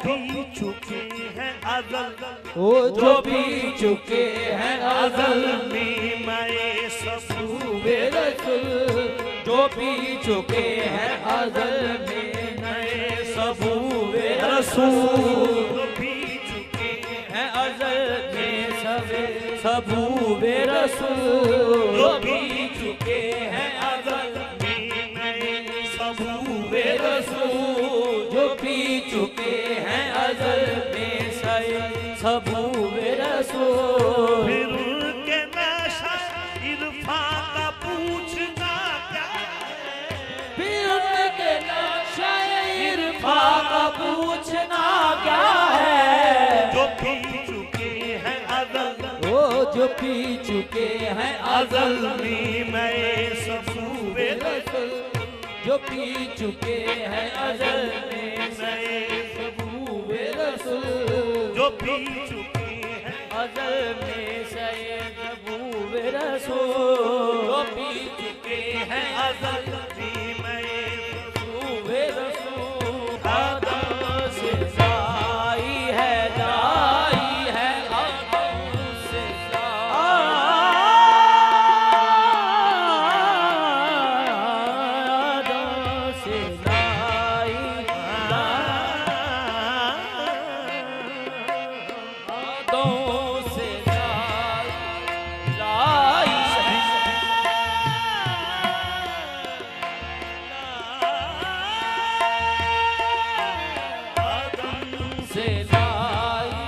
P चुके हैं अज़ल, वो जो पी चुके हैं अज़ल में मैं सबूबे रसूल, जो पी चुके हैं अज़ल में मैं सबूबे रसूल, पी चुके हैं अज़ल में सबूबे रसूल, जो पी चुके हैं अज़ल में मैं सबूबे रसूल, जो पी चुके हैं अज़ल में सबूबे रसूल। फिर के नशा इरफा का पूछना क्या है, फिर के नशा इरफा का पूछना क्या है, जो पी चुके हैं अज़ल, वो जो पी चुके हैं अज़ल अज़ल में मैं सबूबे रसूल, जो पी चुके हैं अज़ल में मैं सबूबे रसूल, जो पी चुके हैं अज़ल में सबूबे रसूल, जो पी चुके हैं अज़ल में मैं सबूबे रसूल। आदम से जाई है, जाई है आदम से आदम से जाई, आदम से जाई से लाई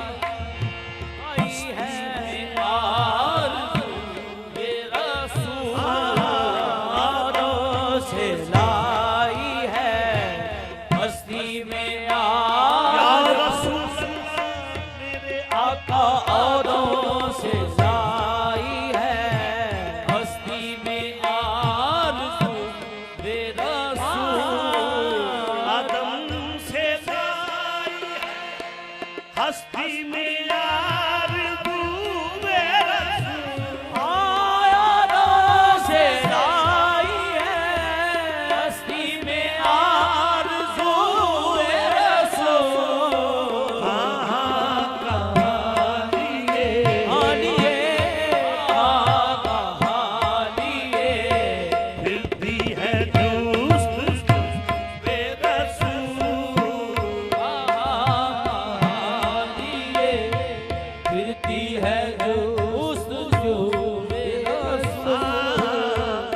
है आरज़ू रसूल, आदम से लाई है मस्ती में या यार रसूल मेरे आका, आदम से लाई है मस्ती में आरज़ू रसूल, आदम से लाई है हस्ती में